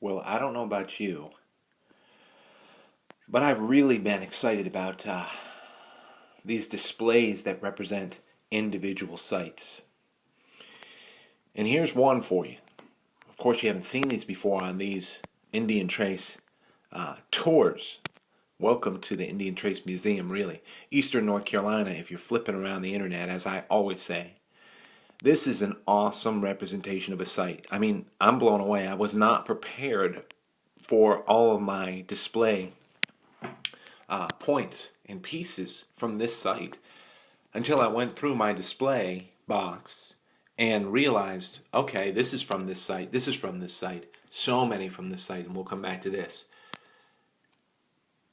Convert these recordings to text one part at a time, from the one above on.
Well, I don't know about you, but I've really been excited about these displays that represent individual sites. And here's one for you. Of course, you haven't seen these before on these Indian Trace tours. Welcome to the Indian Trace Museum, really. Eastern North Carolina, if you're flipping around the internet, as I always say. This is an awesome representation of a site. I mean, I'm blown away. I was not prepared for all of my display points and pieces from this site until I went through my display box and realized, okay, this is from this site, this is from this site, so many from this site, and we'll come back to this.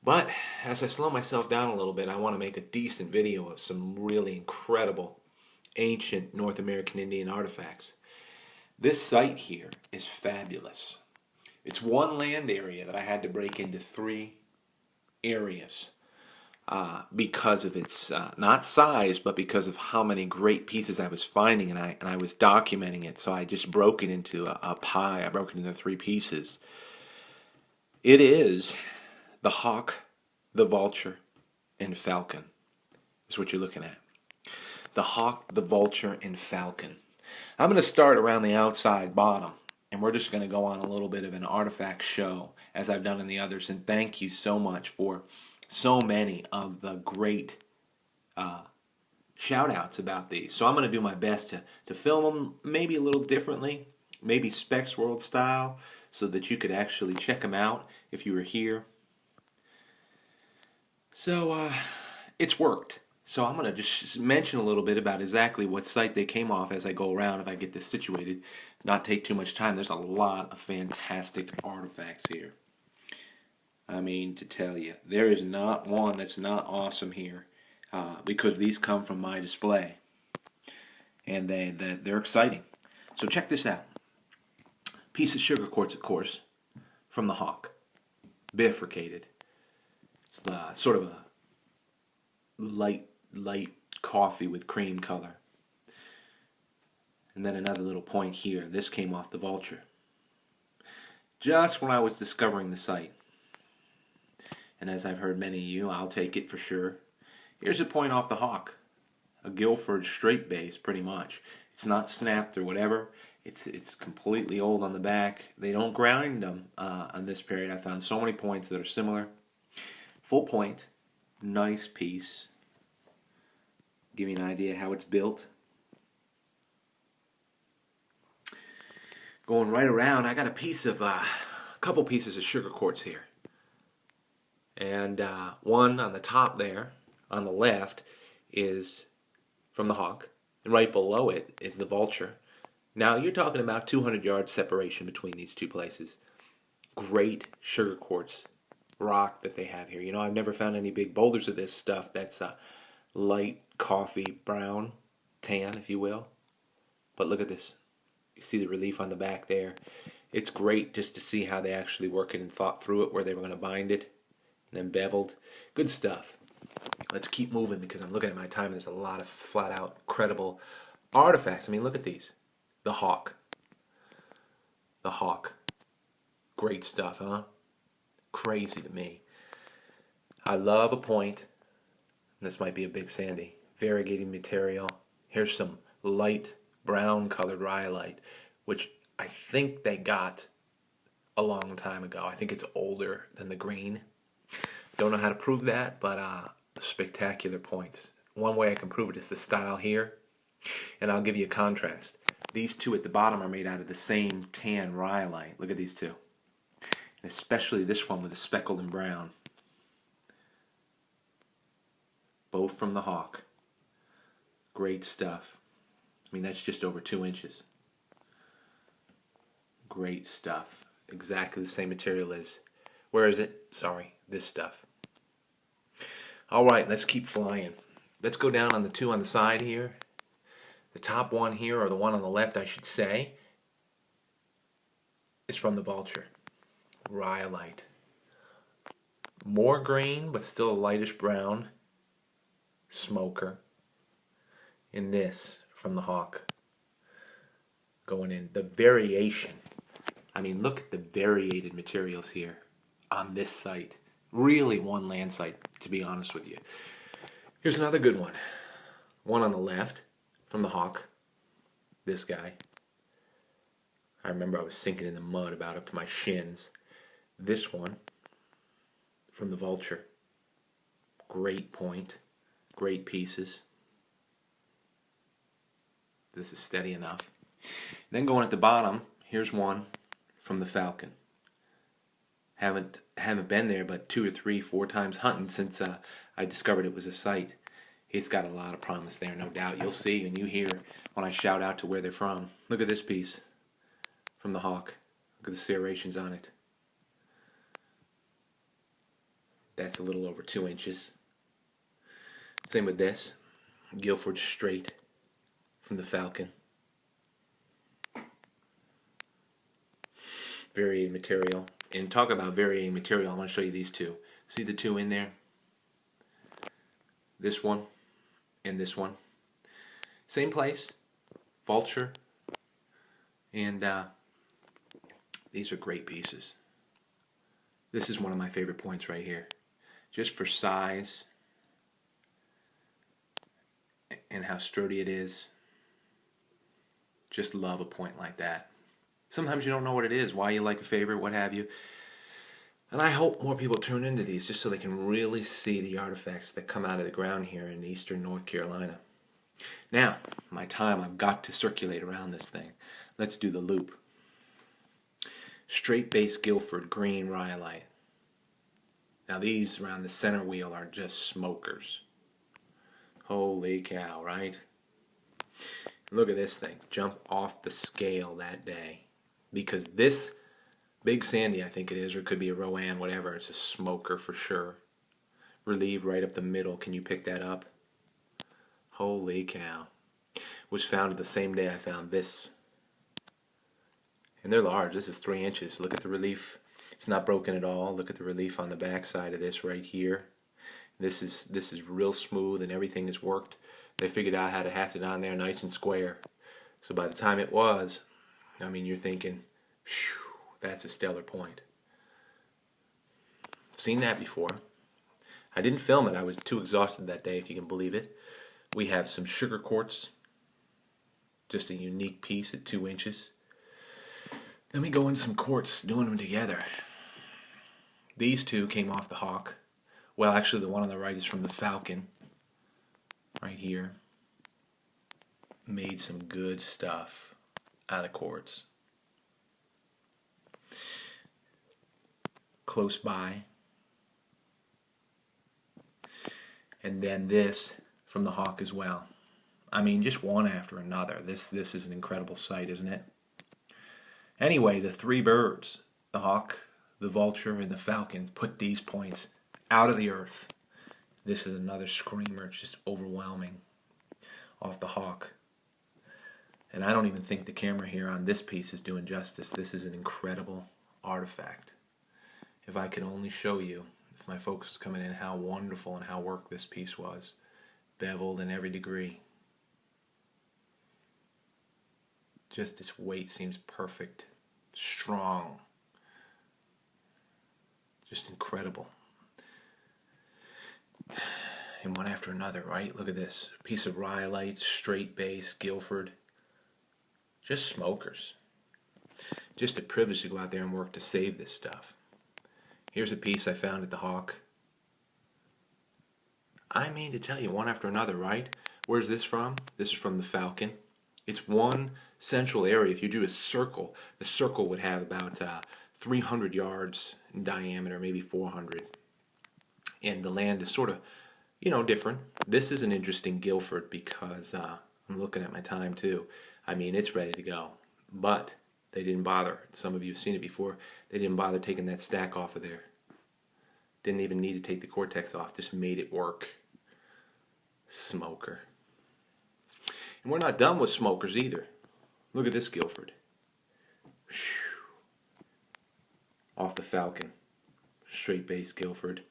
But as I slow myself down a little bit, I want to make a decent video of some really incredible ancient North American Indian artifacts. This site here is fabulous. It's one land area that I had to break into three areas because of its not size, but because of how many great pieces I was finding, and I was documenting it. So I just broke it into a pie. I broke it into three pieces. It is the hawk, the vulture, and falcon is what you're looking at. The hawk, the vulture, and falcon. I'm going to start around the outside bottom, and we're just going to go on a little bit of an artifact show, as I've done in the others. And thank you so much for so many of the great shout-outs about these. So I'm going to do my best to film them maybe a little differently, maybe Specs World style, so that you could actually check them out if you were here. So it's worked. So I'm going to just mention a little bit about exactly what site they came off as I go around, if I get this situated. Not take too much time. There's a lot of fantastic artifacts here. I mean, to tell you, there is not one that's not awesome here, because these come from my display. And they're exciting. So check this out. Piece of sugar quartz, of course, from the hawk. Bifurcated. It's sort of a light coffee with cream color. And then another little point here. This came off the vulture. Just when I was discovering the site. And as I've heard many of you, I'll take it for sure. Here's a point off the hawk. A Guilford straight base, pretty much. It's not snapped or whatever. It's completely old on the back. They don't grind them on this period. I found so many points that are similar. Full point. Nice piece. Give you an idea how it's built. Going right around, I got a couple pieces of sugar quartz here. And one on the top there, on the left, is from the hawk. And right below it is the vulture. Now you're talking about 200 yards separation between these two places. Great sugar quartz rock that they have here. You know, I've never found any big boulders of this stuff that's light coffee brown, tan, if you will. But look at this. You see the relief on the back there. It's great just to see how they actually work it and thought through it, where they were going to bind it, and then beveled. Good stuff. Let's keep moving because I'm looking at my time and there's a lot of flat-out credible artifacts. I mean, look at these. The hawk. The hawk. Great stuff, huh? Crazy to me. I love a point. This might be a big sandy. Variegated material. Here's some light brown colored rhyolite, which I think they got a long time ago. I think it's older than the green. Don't know how to prove that, but spectacular points. One way I can prove it is the style here, and I'll give you a contrast. These two at the bottom are made out of the same tan rhyolite. Look at these two. And especially this one with the speckled and brown. Both from the hawk. Great stuff. I mean, that's just over 2 inches. Great stuff. Exactly the same material as, where is it? Sorry, this stuff. Alright, let's keep flying. Let's go down on the two on the side here. The top one here, or the one on the left I should say, is from the vulture. Rhyolite. More green, but still a lightish brown. Smoker. In this, from the hawk. Going in. The variation. I mean, look at the variated materials here on this site. Really one land site, to be honest with you. Here's another good one. One on the left from the Hawk. This guy. I remember I was sinking in the mud about up to my shins. This one from the Vulture. Great point. Great pieces. This is steady enough. Then going at the bottom, here's one from the Falcon. Haven't been there but 2 or 3, 4 times hunting since I discovered it was a site. It's got a lot of promise there, no doubt. You'll see and you hear when I shout out to where they're from. Look at this piece from the Hawk. Look at the serrations on it. That's a little over 2 inches. Same with this. Guilford straight from the Falcon. Varying material. And talk about varying material, I want to show you these two. See the two in there? This one and this one. Same place. Vulture. And these are great pieces. This is one of my favorite points right here. Just for size and how sturdy it is. Just love a point like that. Sometimes you don't know what it is, why you like a favorite, what have you. And I hope more people tune into these just so they can really see the artifacts that come out of the ground here in eastern North Carolina. Now, my time, I've got to circulate around this thing. Let's do the loop. Straight base Guilford green rhyolite. Now these around the center wheel are just smokers. Holy cow, right? Look at this thing. Jump off the scale that day. Because this Big Sandy, I think it is, or it could be a Rowan, whatever. It's a smoker for sure. Relieved right up the middle. Can you pick that up? Holy cow. Was found the same day I found this. And they're large. This is 3 inches. Look at the relief. It's not broken at all. Look at the relief on the back side of this right here. This is real smooth and everything is worked. They figured out how to haft it on there nice and square. So by the time it was, I mean, you're thinking, phew, that's a stellar point. Seen that before. I didn't film it. I was too exhausted that day, if you can believe it. We have some sugar quartz. Just a unique piece at 2 inches. Then we go in some quartz, doing them together. These two came off the Hawk. Well, actually, the one on the right is from the Falcon. Right here. Made some good stuff out of quartz. Close by. And then this from the Hawk as well. I mean, just one after another. This is an incredible sight, isn't it? Anyway, the 3 birds, the Hawk, the Vulture, and the Falcon, put these points out of the earth. This is another screamer. It's just overwhelming off the Hawk. And I don't even think the camera here on this piece is doing justice. This is an incredible artifact. If I could only show you, if my focus was coming in, how wonderful and how worked this piece was. Beveled in every degree. Just this weight seems perfect. Strong. Just incredible. And one after another, right? Look at this. Piece of rhyolite, straight base, Guilford. Just smokers. Just a privilege to go out there and work to save this stuff. Here's a piece I found at the Hawk. I mean to tell you, one after another, right? Where's this from? This is from the Falcon. It's one central area. If you do a circle, the circle would have about 300 yards in diameter, maybe 400. And the land is sort of, different. This is an interesting Guilford because I'm looking at my time too. I mean, it's ready to go. But they didn't bother. Some of you have seen it before. They didn't bother taking that stack off of there. Didn't even need to take the cortex off. Just made it work. Smoker. And we're not done with smokers either. Look at this Guilford. Whew. Off the Falcon. Straight base Guilford.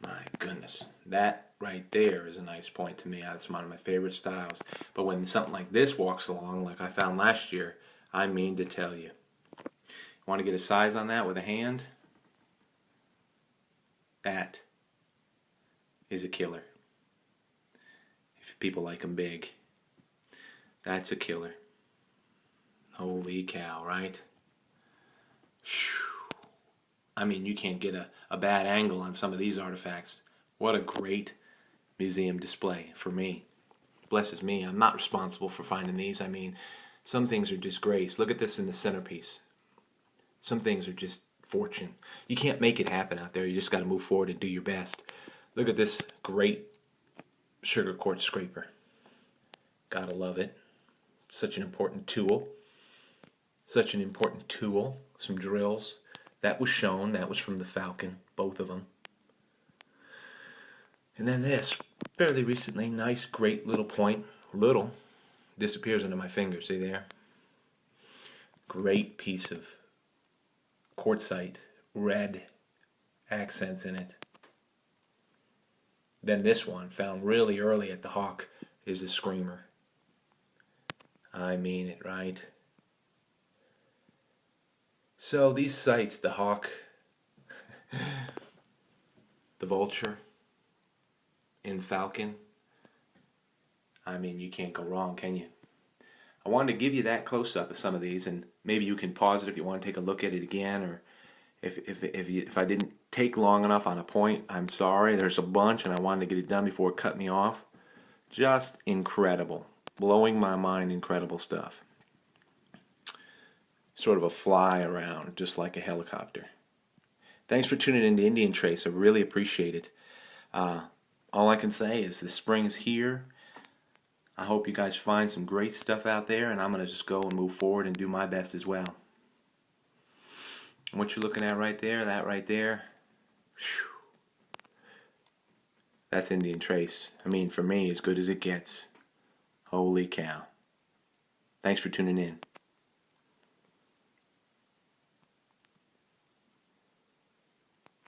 My goodness. That right there is a nice point to me. That's one of my favorite styles. But when something like this walks along, like I found last year, I mean to tell you. Want to get a size on that with a hand? That is a killer. If people like them big, that's a killer. Holy cow, right? I mean, you can't get a bad angle on some of these artifacts. What a great museum display for me. Blesses me. I'm not responsible for finding these. I mean, some things are disgrace. Look at this in the centerpiece. Some things are just fortune. You can't make it happen out there. You just got to move forward and do your best. Look at this great sugar quartz scraper. Gotta love it. Such an important tool. Such an important tool. Some drills. That was shown. That was from the Falcon. Both of them. And then this. Fairly recently. Nice, great little point. Little. Disappears under my finger. See there? Great piece of quartzite. Red accents in it. Then this one, found really early at the Hawk, is a screamer. I mean it, right? So these sites, the Hawk, the Vulture, and Falcon, I mean, you can't go wrong, can you? I wanted to give you that close-up of some of these, and maybe you can pause it if you want to take a look at it again, or if I didn't take long enough on a point, I'm sorry. There's a bunch, and I wanted to get it done before it cut me off. Just incredible. Blowing my mind, incredible stuff. Sort of a fly around, just like a helicopter. Thanks for tuning in to Indian Trace. I really appreciate it. All I can say is the spring is here. I hope you guys find some great stuff out there, and I'm going to just go and move forward and do my best as well. And what you're looking at right there, that right there, whew, that's Indian Trace. I mean, for me, as good as it gets. Holy cow. Thanks for tuning in.